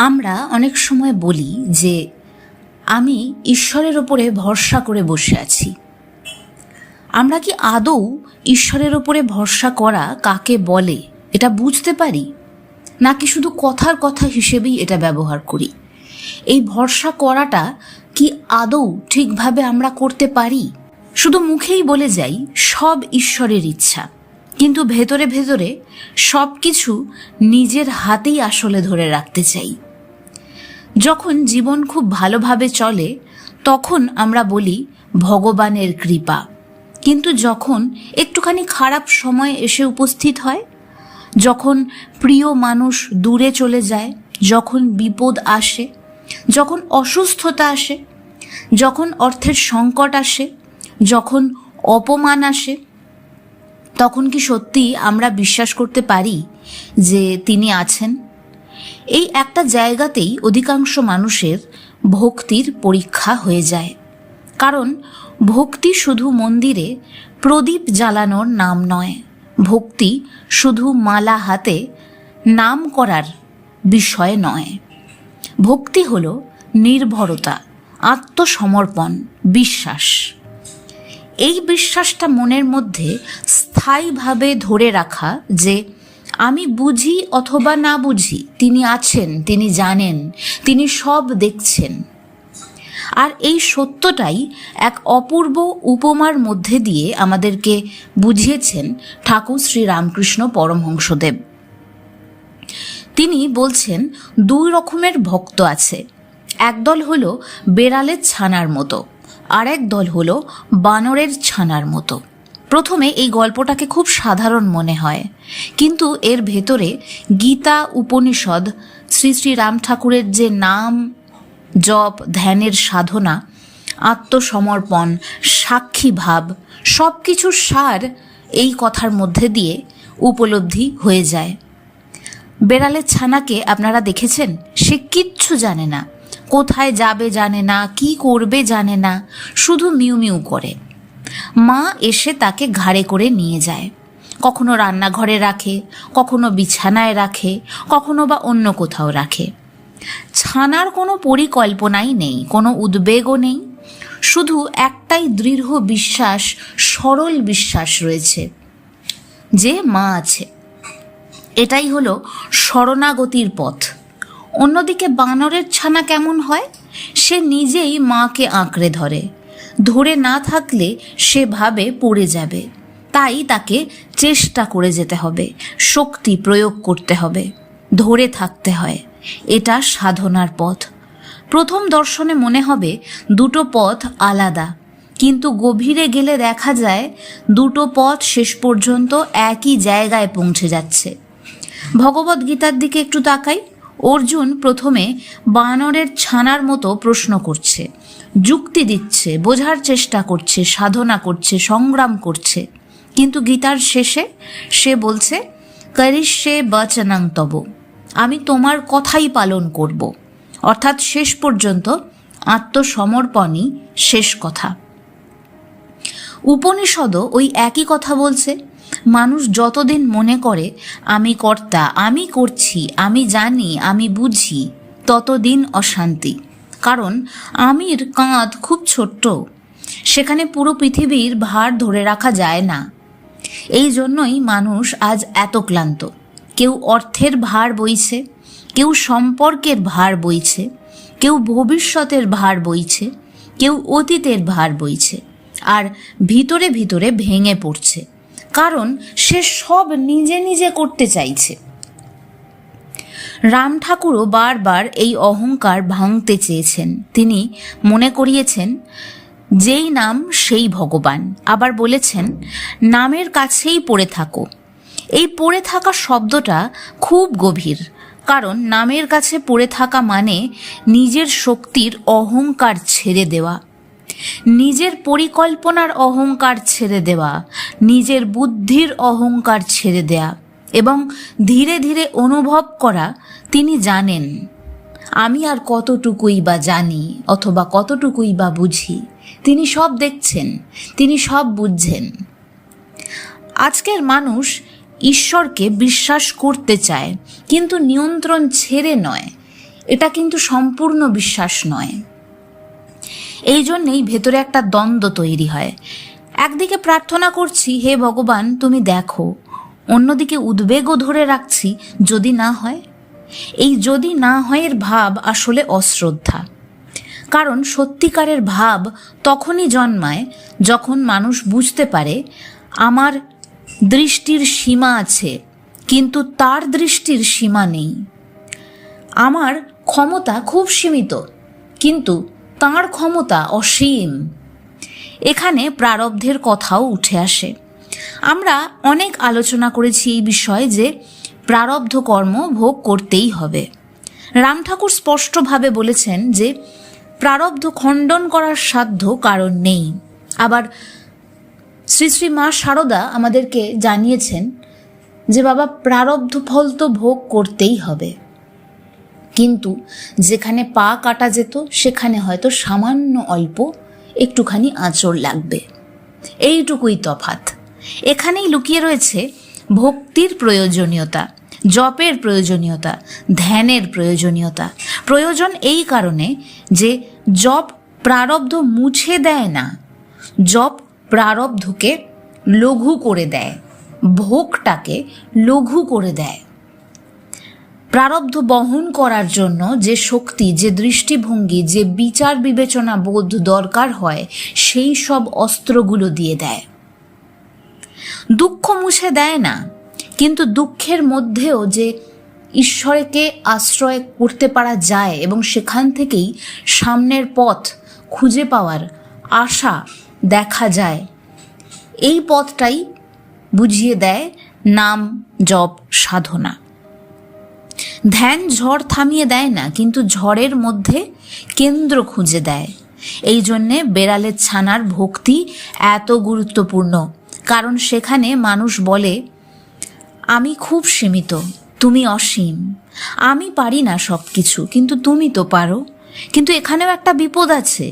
আমরা অনেক সময় বলি যে আমি ঈশ্বরের ওপরে ভরসা করে বসে আছি। আমরা কি আদৌ ঈশ্বরের ওপরে ভরসা করা কাকে বলে এটা বুঝতে পারি, নাকি শুধু কথার কথা হিসেবেই এটা ব্যবহার করি? এই ভরসা করাটা কি আদৌ ঠিকভাবে আমরা করতে পারি? শুধু মুখেই বলে যাই সব ঈশ্বরের ইচ্ছা, কিন্তু ভেতরে ভেতরে সব কিছু নিজের হাতেই আসলে ধরে রাখতে চাই। যখন জীবন খুব ভালোভাবে চলে তখন আমরা বলি ভগবানের কৃপা, কিন্তু যখন একটুখানি খারাপ সময় এসে উপস্থিত হয়, যখন প্রিয় মানুষ দূরে চলে যায়, যখন বিপদ আসে, যখন অসুস্থতা আসে, যখন অর্থের সংকট আসে, যখন অপমান আসে, তখন কি সত্যি আমরা বিশ্বাস করতে পারি যে তিনি আছেন? এই একটা জায়গাতেই অধিকাংশ মানুষের ভক্তির পরীক্ষা হয়ে যায়। কারণ ভক্তি শুধু মন্দিরে প্রদীপ জ্বালানোর নাম নয়, ভক্তি শুধু মালা হাতে নাম করার বিষয় নয়। ভক্তি হল নির্ভরতা, আত্মসমর্পণ, বিশ্বাস। এই বিশ্বাসটা মনের মধ্যে স্থায়ীভাবে ধরে রাখা যে আমি বুঝি অথবা না বুঝি তিনি আছেন, তিনি জানেন, তিনি সব দেখছেন। আর এই সত্যটাই এক অপূর্ব উপমার মধ্যে দিয়ে আমাদেরকে বুঝিয়েছেন ঠাকুর শ্রী রামকৃষ্ণ পরমহংসদেব। তিনি বলছেন দুই রকমের ভক্ত আছে। একদল হলো বেড়ালের ছানার মতো, আর এক দল হলো বানরের ছানার মতো। প্রথমে এই গল্পটাকে খুব সাধারণ মনে হয়, কিন্তু এর ভেতরে গীতা, উপনিষদ, শ্রী শ্রী রাম ঠাকুরের যে নাম জপ, ধ্যানের সাধনা, আত্মসমর্পণ, সাক্ষী ভাব, সব কিছুর সার এই কথার মধ্যে দিয়ে উপলব্ধি হয়ে যায়। বেড়ালের ছানাকে আপনারা দেখেছেন? সে কিচ্ছু জানে না, কোথায় যাবে জানে না, কি করবে জানে না, শুধু মিউ মিউ করে। মা এসে তাকে ঘাড়ে করে নিয়ে যায়, কখনো রান্নাঘরে রাখে, কখনো বিছানায় রাখে, কখনো বা অন্য কোথাও রাখে। ছানার কোনো পরিকল্পনাই নেই, কোনো উদ্বেগও নেই, শুধু একটাই দৃঢ় বিশ্বাস, সরল বিশ্বাস রয়েছে যে মা আছে। এটাই হলো শরণাগতির পথ। অন্যদিকে বানরের ছানা কেমন হয়? সে নিজেই মাকে আঁকড়ে ধরে, ধরে না থাকলে সে ভাবে পড়ে যাবে, তাই তাকে চেষ্টা করে যেতে হবে, শক্তি প্রয়োগ করতে হবে, ধরে থাকতে হয়। এটা সাধনার পথ। প্রথম দর্শনে মনে হবে দুটো পথ আলাদা, কিন্তু গভীরে গেলে দেখা যায় দুটো পথ শেষ পর্যন্ত একই জায়গায় পৌঁছে যাচ্ছে। ভগবদ গীতার দিকে একটু তাকাই। অর্জুন প্রথমে বানরের ছানার মতো প্রশ্ন করছে, যুক্তি দিচ্ছে, বোঝার চেষ্টা করছে, সাধনা করছে, সংগ্রাম করছে, কিন্তু গীতার শেষে সে বলছে করিষ্যে বচনং তব, আমি তোমার কথাই পালন করব। অর্থাৎ শেষ পর্যন্ত আত্মসমর্পণই শেষ কথা। উপনিষদও ওই একই কথা বলছে। মানুষ যতদিন মনে করে আমি কর্তা, আমি করছি, আমি জানি, আমি বুঝি, ততদিন অশান্তি। কারণ আমির কাঁধ খুব ছোট্ট, সেখানে পুরো পৃথিবীর ভার ধরে রাখা যায় না। এই জন্যই মানুষ আজ এত ক্লান্ত। কেউ অর্থের ভার বইছে, কেউ সম্পর্কের ভার বইছে, কেউ ভবিষ্যতের ভার বইছে, কেউ অতীতের ভার বইছে, আর ভিতরে ভিতরে ভেঙে পড়ছে, কারণ সে সব নিজে নিজে করতে চাইছে। রাম ঠাকুরও বারবার এই অহংকার ভাঙতে চেয়েছেন। তিনি মনে করিয়েছেন যেই নাম সেই ভগবান। আবার বলেছেন নামের কাছেই পড়ে থাকো। এই পড়ে থাকা শব্দটা খুব গভীর, কারণ নামের কাছে পড়ে থাকা মানে নিজের শক্তির অহংকার ছেড়ে দেওয়া, নিজের পরিকল্পনার অহংকার ছেড়ে দেওয়া, নিজের বুদ্ধির অহংকার ছেড়ে দেয়া, এবং ধীরে ধীরে অনুভব করা তিনি জানেন আমি আর কতটুকুই বা জানি অথবা কতটুকুই বা বুঝি। তিনি সব দেখছেন, তিনি সব বুঝছেন। আজকের মানুষ ঈশ্বরকে বিশ্বাস করতে চায়, কিন্তু নিয়ন্ত্রণ ছেড়ে নয়। এটা কিন্তু সম্পূর্ণ বিশ্বাস নয়। এই জন্যেই ভেতরে একটা দ্বন্দ্ব তৈরি হয়। একদিকে প্রার্থনা করছি, হে ভগবান তুমি দেখো, অন্যদিকে উদ্বেগও ধরে রাখছি যদি না হয়। এই যদি না হয়ের ভাব আসলে অশ্রদ্ধা। কারণ সত্যিকারের ভাব তখনই জন্মায় যখন মানুষ বুঝতে পারে আমার দৃষ্টির সীমা আছে, কিন্তু তার দৃষ্টির সীমা নেই। আমার ক্ষমতা খুব সীমিত, কিন্তু তার ক্ষমতা অসীম। এখানে প্রারব্ধের কথাও উঠে আসে। আমরা অনেক আলোচনা করেছি এই বিষয়ে যে প্রারব্ধ কর্ম ভোগ করতেই হবে। রাম ঠাকুর স্পষ্টভাবে বলেছেন যে প্রারব্ধ খণ্ডন করার সাধ্য কারণ নেই। আবার শ্রী শ্রী মা শারদা আমাদেরকে জানিয়েছেন যে বাবা প্রারব্ধ ফল তো ভোগ করতেই হবে, কিন্তু যেখানে পা কাটা যেত সেখানে হয়তো সামান্য অল্প একটুখানি আঁচড় লাগবে, এইটুকুই তফাৎ। এখানেই লুকিয়ে রয়েছে ভক্তির প্রয়োজনীয়তা, জপের প্রয়োজনীয়তা, ধ্যানের প্রয়োজনীয়তা। প্রয়োজন এই কারণে যে জপ প্রারব্ধ মুছে দেয় না, জপ প্রারব্ধকে লঘু করে দেয়, ভোগটাকে লঘু করে দেয়। প্রারব্ধ বহন করার জন্য যে শক্তি, যে দৃষ্টিভঙ্গি, যে বিচার বিবেচনা বোধ দরকার হয়, সেই সব অস্ত্রগুলো দিয়ে দেয়। দুঃখ মুছে দেয় না, কিন্তু দুঃখের মধ্যেও যে ঈশ্বরকে আশ্রয় করতে পারা যায় এবং সেখান থেকেই সামনের পথ খুঁজে পাওয়ার আশা দেখা যায়, এই পথটাই বুঝিয়ে দেয় নাম জপ সাধনা। ধ্যান ঝড় থামিয়ে দেয় না, কিন্তু ঝড়ের মধ্যে কেন্দ্র খুঁজে দেয়। এই জন্যে বেড়ালের ছানার ভক্তি এত গুরুত্বপূর্ণ, কারণ সেখানে মানুষ বলে আমি খুব সীমিত, তুমি অসীম, আমি পারি না সব কিছু, কিন্তু তুমি তো পারো। কিন্তু এখানেও একটা বিপদ আছে।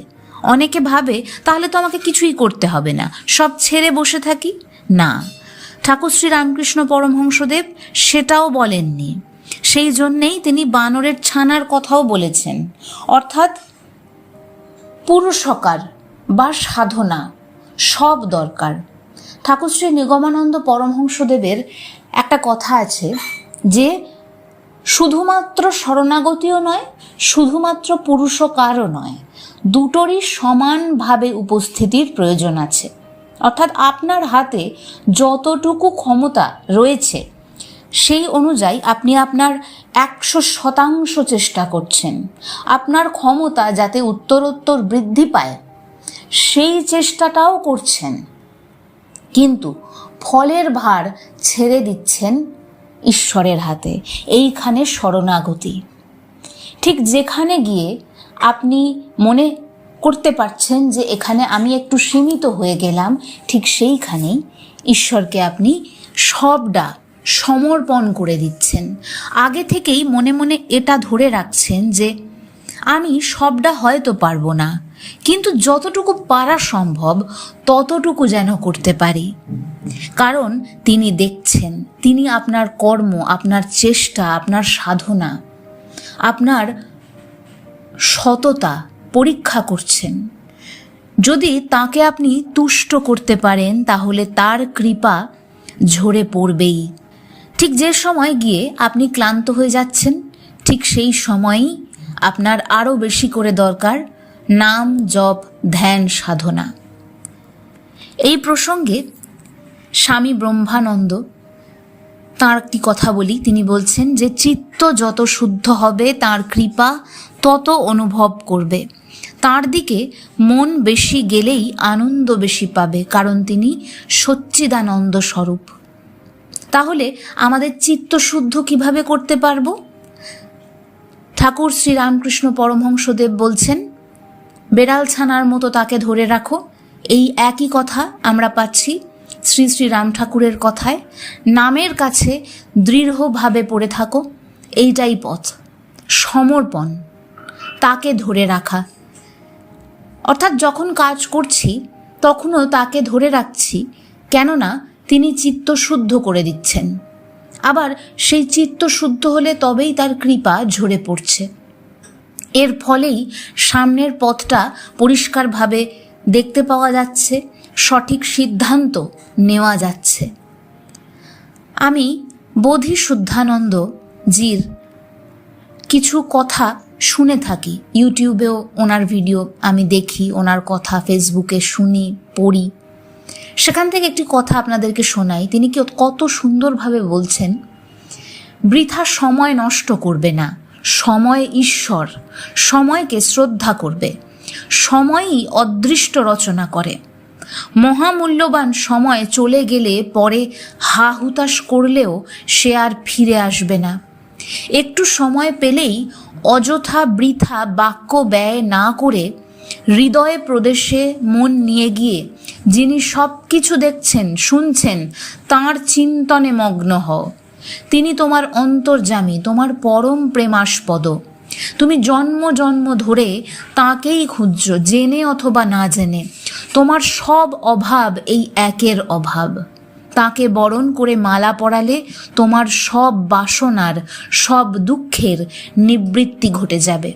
অনেকে ভাবে তাহলে তো আমাকে কিছুই করতে হবে না, সব ছেড়ে বসে থাকি। না, ঠাকুর শ্রী রামকৃষ্ণ পরমহংসদেব সেটাও বলেননি। সেই জন্যেই তিনি বানরের ছানার কথাও বলেছেন, অর্থাৎ পুরুষকার বা সাধনা সব দরকার। ঠাকুর শ্রী নিগমানন্দ পরমহংসদেবের একটা কথা আছে যে শুধুমাত্র শরণাগতিও নয়, শুধুমাত্র পুরুষকারও নয়, দুটোরই সমানভাবে উপস্থিতির প্রয়োজন আছে। অর্থাৎ আপনার হাতে যতটুকু ক্ষমতা রয়েছে সেই অনুযায়ী আপনি আপনার 100% চেষ্টা করছেন। আপনার ক্ষমতা যাতে উত্তরোত্তর বৃদ্ধি পায় সেই চেষ্টাটাও করছেন, কিন্তু ফলের ভার ছেড়ে দিচ্ছেন ঈশ্বরের হাতে। এইখানে শরণাগতি। ঠিক যেখানে গিয়ে আপনি মনে করতে পারছেন যে এখানে আমি একটু সীমিত হয়ে গেলাম, ঠিক সেইখানেই ঈশ্বরকে আপনি সবটা সমর্পণ করে দিচ্ছেন। আগে থেকেই মনে মনে এটা ধরে রাখছেন যে আমি সবটা হয়তো পারবো না, কিন্তু যতটুকু পারা সম্ভব ততটুকু যেন করতে পারি। কারণ তিনি দেখছেন, তিনি আপনার কর্ম, আপনার চেষ্টা, আপনার সাধনা, আপনার সততা পরীক্ষা করছেন। যদি তাকে আপনি তুষ্ট করতে পারেন তাহলে তার কৃপা ঝরে পড়বেই। ঠিক যে সময় গিয়ে আপনি ক্লান্ত হয়ে যাচ্ছেন, ঠিক সেই সময়ই আপনার আরও বেশি করে দরকার নাম জপ ধ্যান সাধনা। এই প্রসঙ্গে স্বামী ব্রহ্মানন্দ তাঁর একটি কথা বলি। তিনি বলছেন যে চিত্ত যত শুদ্ধ হবে তাঁর কৃপা তত অনুভব করবে। তাঁর দিকে মন বেশি গেলেই আনন্দ বেশি পাবে, কারণ তিনি সচ্চিদানন্দ স্বরূপ। তাহলে আমাদের চিত্ত শুদ্ধ কিভাবে করতে পারবো? ঠাকুর শ্রী রামকৃষ্ণ পরমহংসদেব বলছেন, বেড়াল ছানার মতো তাকে ধরে রাখো। এই একই কথা আমরা পাচ্ছি শ্রী শ্রী রাম ঠাকুরের কথায়। নামের কাছে দৃঢ়ভাবে পড়ে থাকো, এইটাই পথ। সমর্পণ, তাকে ধরে রাখা। অর্থাৎ যখন কাজ করছি তখনও তাকে ধরে রাখছি, কেননা তিনি চিত্ত শুদ্ধ করে দিচ্ছেন। আবার সেই চিত্ত শুদ্ধ হলে তবেই তার কৃপা ঝরে পড়ছে। এর ফলেই সামনের পথটা পরিষ্কারভাবে দেখতে পাওয়া যাচ্ছে, সঠিক সিদ্ধান্ত নেওয়া যাচ্ছে। আমি বোধি শুদ্ধানন্দ জির কিছু কথা শুনে থাকি, ইউটিউবেও ওনার ভিডিও আমি দেখি, ওনার কথা ফেসবুকে শুনি, পড়ি। সেখান থেকে একটি কথা আপনাদেরকে শোনাই। তিনি কত সুন্দরভাবে বলছেন, বৃথা সময় নষ্ট করবে না, সময় ঈশ্বর, সময়কে শ্রদ্ধা করবে। সময়ই অদৃষ্ট রচনা করে। মহামূল্যবান সময় চলে গেলে পরে হা হুতাশ করলেও সে আর ফিরে আসবে না। একটু সময় পেলেই অযথা বৃথা বাক্য ব্যয় না করে হৃদয়ে প্রদেশে মন নিয়ে গিয়ে যিনি সব কিছু দেখছেন শুনছেন তাঁর চিন্তনে মগ্ন হও। তিনি তোমার অন্তর্যামী, তোমার পরম প্রেমাস্পদ। তুমি জন্ম জন্ম ধরে তাঁকেই খুঁজছ, জেনে অথবা না জেনে। তোমার সব অভাব এই একের অভাব। তাকে বরণ করে মালা পরালে তোমার সব বাসনার, সব দুঃখের নিবৃত্তি ঘটে যাবে।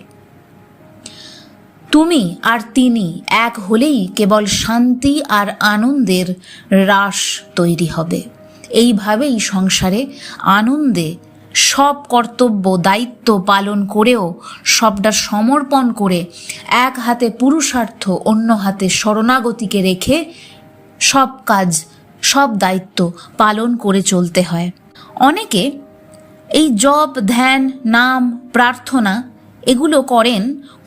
তুমি আর তিনি এক হলেই কেবল শান্তি আর আনন্দের রাস তৈরি হবে। এইভাবেই সংসারে আনন্দে সব কর্তব্য দায়িত্ব পালন করেও সবটা সমর্পণ করে এক হাতে পুরুষার্থ অন্য হাতে শরণাগতিকে রেখে সব কাজ সব দায়িত্ব পালন করে চলতে হয়। অনেকে এই জপ ধ্যান নাম প্রার্থনা এগুলো করেন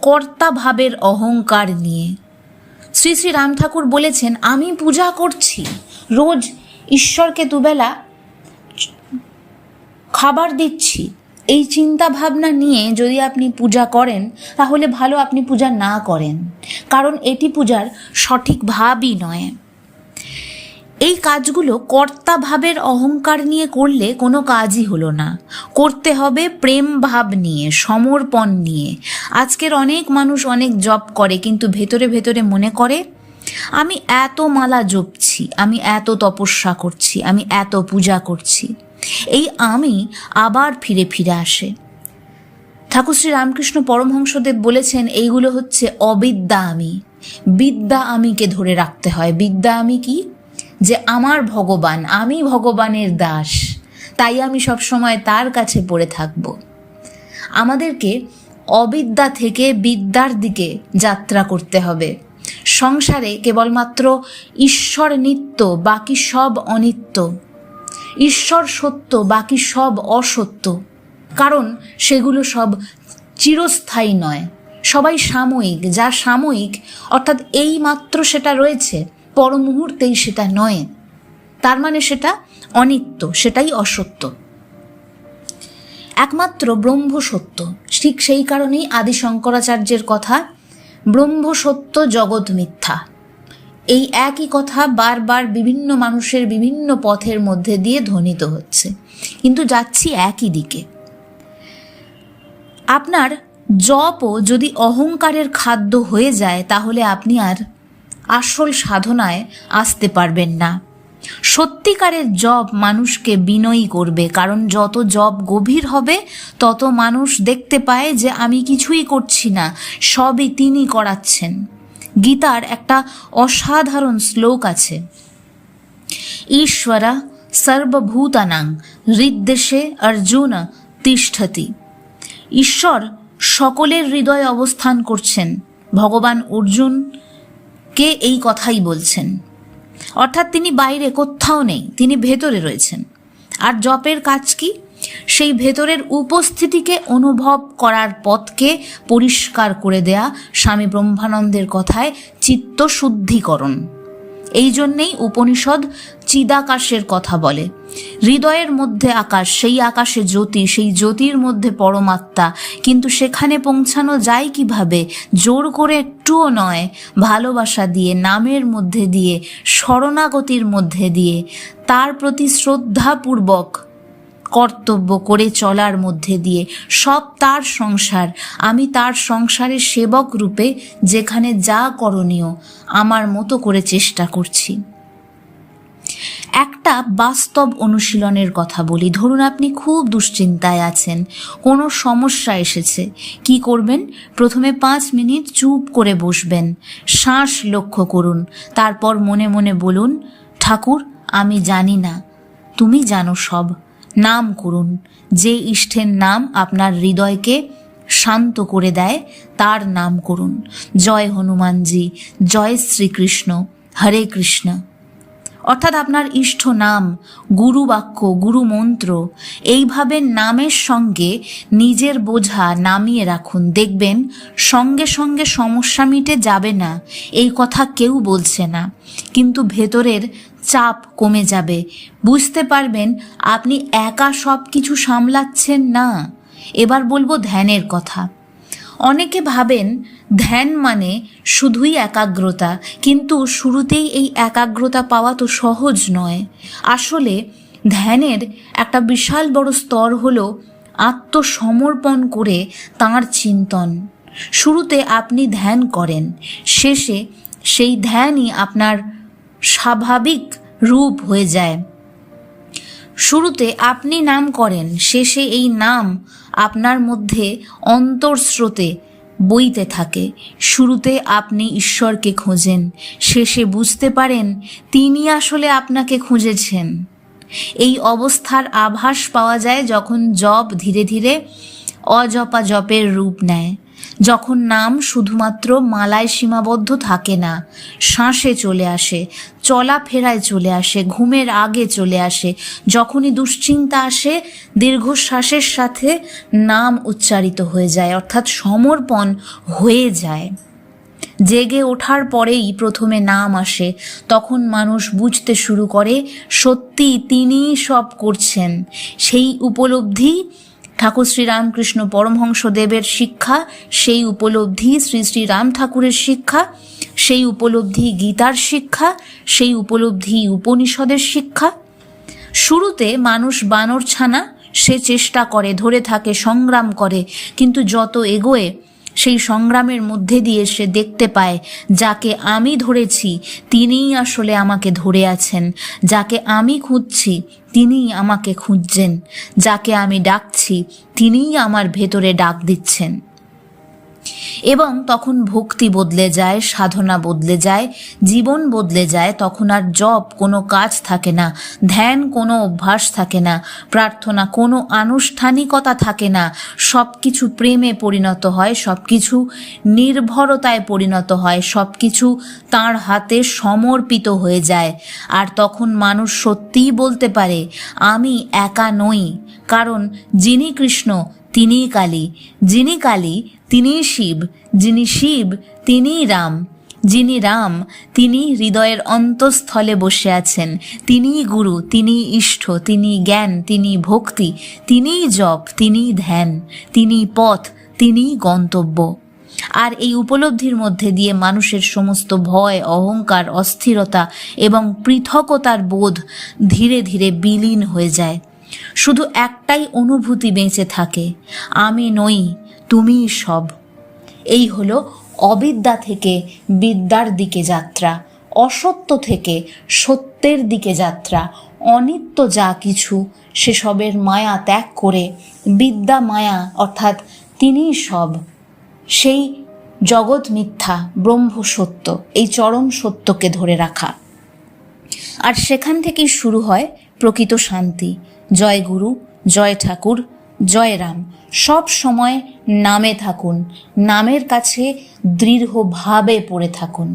কর্তা ভাবের অহংকার নিয়ে। শ্রী শ্রী রাম ঠাকুর বলেছেন, আমি পূজা করছি, রোজ ঈশ্বরকে দুবেলা খাবার দিচ্ছি, এই চিন্তা ভাবনা নিয়ে যদি আপনি পূজা করেন তাহলে ভালো আপনি পূজা না করেন, কারণ এটি পূজার সঠিক ভাবই নয়। এই কাজগুলো কর্তা ভাবের অহংকার নিয়ে করলে কোনো কাজই হলো না। করতে হবে প্রেম ভাব নিয়ে, সমর্পণ নিয়ে। আজকের অনেক মানুষ অনেক জপ করে, কিন্তু ভেতরে ভেতরে মনে করে আমি এত মালা জপছি, আমি এত তপস্যা করছি, আমি এত পূজা করছি। এই আমি আবার ফিরে ফিরে আসে। ঠাকুর শ্রী রামকৃষ্ণ পরমহংসদেব বলেছেন, এইগুলো হচ্ছে অবিদ্যা আমি। বিদ্যা আমিকে ধরে রাখতে হয়। বিদ্যা আমি কি? যে আমার ভগবান, আমি ভগবানের দাস, তাই আমি সবসময় তার কাছে পড়ে থাকব। আমাদেরকে অবিদ্যা থেকে বিদ্যার দিকে যাত্রা করতে হবে। সংসারে কেবলমাত্র ঈশ্বর নিত্য, বাকি সব অনিত্য। ঈশ্বর সত্য, বাকি সব অসত্য, কারণ সেগুলো সব চিরস্থায়ী নয়, সবাই সাময়িক। যা সাময়িক অর্থাৎ এই মাত্র সেটা রয়েছে, পর মুহূর্তেই সেটা নয়, তার মানে সেটা অনিত্য, সেটাই অসত্য। একমাত্র ব্রহ্ম সত্য। ঠিক সেই কারণেই আদি শঙ্করাচার্যের কথা, ব্রহ্ম সত্য জগৎ মিথ্যা। এই একই কথা বারবার বিভিন্ন মানুষের বিভিন্ন পথের মধ্যে দিয়ে ধ্বনিত হচ্ছে, কিন্তু যাচ্ছি একই দিকে। আপনার জপও যদি অহংকারের খাদ্য হয়ে যায় তাহলে আপনি আর আসল সাধনায় আসতে পারবেন না। সত্যিকারের জপ মানুষকে বিনয়ী করবে, কারণ যত জপ গভীর হবে তত মানুষ দেখতে পায় যে আমি কিছুই করছি না, সবই তিনি করাচ্ছেন। গীতার একটা অসাধারণ শ্লোক আছে, ঈশ্বরা সর্বভূতানাং হৃদ্দেশে অর্জুন তিষ্ঠতি। ঈশ্বর সকলের হৃদয়ে অবস্থান করছেন। ভগবান অর্জুনকে এই কথাই বলছেন, অর্থাৎ তিনি বাইরে কোথাও নেই, তিনি ভেতরে রয়েছেন। আর জপের কাজ কি? সেই ভেতরের উপস্থিতিকে অনুভব করার পথকে পরিষ্কার করে দেয়া, স্বামী ব্রহ্মানন্দের কথায় চিত্ত শুদ্ধিকরণ। এই জন্যেই উপনিষদ চিদাকাশের কথা বলে। হৃদয়ের মধ্যে আকাশ, সেই আকাশে জ্যোতি, সেই জ্যোতির মধ্যে পরমাত্মা। কিন্তু সেখানে পৌঁছানো যায় কিভাবে? জোর করে একটুও নয়, ভালোবাসা দিয়ে, নামের মধ্যে দিয়ে, শরণাগতির মধ্যে দিয়ে, তার প্রতি শ্রদ্ধাপূর্বক কর্তব্য করে চলার মধ্যে দিয়ে। সব তার সংসার, আমি তার সংসারের সেবক রূপে যেখানে যা করণীয় আমার মতো করে চেষ্টা করছি। একটা বাস্তব অনুশীলনের কথা বলি। ধরুন আপনি খুব দুশ্চিন্তায় আছেন, কোনো সমস্যা এসেছে। কি করবেন? প্রথমে 5 মিনিট চুপ করে বসবেন, শ্বাস লক্ষ্য করুন, তারপর মনে মনে বলুন, ঠাকুর আমি জানি না, তুমি জানো সব। নাম করুন, যে ইষ্টের নাম আপনার হৃদয়কে শান্ত করে দেয় তার নাম করুন। জয় হনুমানজি, জয় শ্রীকৃষ্ণ, হরে কৃষ্ণ। অর্থাৎ আপনার ইষ্ট নাম, গুরু বাক্য, গুরু মন্ত্র, এইভাবে নামের সঙ্গে নিজের বোঝা নামিয়ে রাখুন। দেখবেন সঙ্গে সঙ্গে সমস্যা মিটে যাবে না, এই কথা কেউ বলছে না, কিন্তু ভেতরের চাপ কমে যাবে। বুঝতে পারবেন আপনি একা সব কিছু সামলাচ্ছেন না। এবার বলবো ধ্যানের কথা। অনেকে ভাবেন ধ্যান মানে শুধুই একাগ্রতা, কিন্তু শুরুতেই এই একাগ্রতা পাওয়া তো সহজ নয়। আসলে ধ্যানের একটা বিশাল বড় স্তর হলো আত্মসমর্পণ করে তাঁর চিন্তন। শুরুতে আপনি ধ্যান করেন, শেষে সেই ধ্যানই আপনার স্বাভাবিক রূপ হয়ে যায়। শুরুতে আপনি নাম করেন, শেষে এই নাম আপনার মধ্যে অন্তর্স্রোতে বইতে থাকে। শুরুতে আপনি ঈশ্বরকে খোঁজেন, শেষে বুঝতে পারেন তিনি আসলে আপনাকে খুঁজেছেন। এই অবস্থার আভাস পাওয়া যায় যখন জপ ধীরে ধীরে অজপা জপের রূপ নেয়, যখন নাম শুধুমাত্র মালায় সীমাবদ্ধ থাকে না, শ্বাসে চলে আসে, চলাফেরায় চলে আসে, ঘুমের আগে চলে আসে। যখনই দুশ্চিন্তা আসে, দীর্ঘশ্বাসের সাথে নাম উচ্চারিত হয়ে যায়, অর্থাৎ সমর্পণ হয়ে যায়। জেগে ওঠার পরেই প্রথমে নাম আসে, তখন মানুষ বুঝতে শুরু করে সত্যি তিনিই সব করছেন। সেই উপলব্ধি ঠাকুর শ্রীরামকৃষ্ণ পরমহংসদেবের শিক্ষা, সেই উপলব্ধি শ্রী শ্রী রাম ঠাকুরের শিক্ষা, সেই উপলব্ধি গীতার শিক্ষা, সেই উপলব্ধি উপনিষদের শিক্ষা। শুরুতে মানুষ বানর ছানা, সে চেষ্টা করে, ধরে থাকে, সংগ্রাম করে, কিন্তু যত এগোয় সেই সংগ্রামের মধ্যে দিয়ে সে দেখতে পায় যাকে আমি ধরেছি তিনিই আসলে আমাকে ধরে আছেন, যাকে আমি খুঁজছি তিনিই আমাকে খুঁজছেন, যাকে আমি ডাকছি তিনিই আমার ভেতরে ডাক দিচ্ছেন। এবং তখন ভক্তি বদলে যায়, সাধনা বদলে যায়, জীবন বদলে যায়। তখন আর জপ কোনো কাজ থাকে না, ধ্যান কোনো অভ্যাস থাকে না, প্রার্থনা কোনো আনুষ্ঠানিকতা থাকে না। সব কিছু প্রেমে পরিণত হয়, সব কিছু নির্ভরতায় পরিণত হয়, সব কিছু তাঁর হাতে সমর্পিত হয়ে যায়। আর তখন মানুষ সত্যিই বলতে পারে আমি একা নই, কারণ যিনি কৃষ্ণ তিনিই কালী, যিনি কালী তিনিই শিব, যিনি শিব তিনিই রাম, যিনি রাম তিনি হৃদয়ের অন্তঃস্থলে বসে আছেন, তিনিই গুরু, তিনিই ইষ্ট, তিনিই জ্ঞান, তিনিই ভক্তি, তিনিই জপ, তিনিই ধ্যান, তিনিই পথ, তিনিই গন্তব্য। আর এই উপলব্ধির মধ্যে দিয়ে মানুষের সমস্ত ভয়, অহংকার, অস্থিরতা এবং পৃথকতার বোধ ধীরে ধীরে বিলীন হয়ে যায়। শুধু একটাই অনুভূতি বেঁচে থাকে, আমি নই, তুমিই সব। এই হলো অবিদ্যা থেকে বিদ্যার দিকে যাত্রা, অসত্য থেকে সত্যের দিকে যাত্রা। অনিত্য যা কিছু সেসবের মায়া ত্যাগ করে বিদ্যা মায়া অর্থাৎ তিনিই সব, সেই জগৎ মিথ্যা ব্রহ্ম সত্য, এই চরম সত্যকে ধরে রাখা। আর সেখান থেকেই শুরু হয় প্রকৃত শান্তি। জয় গুরু, জয় ঠাকুর, জয় রাম। সব সময় নামে থাকুন, নামের কাছে দৃঢ়ভাবে পড়ে থাকুন।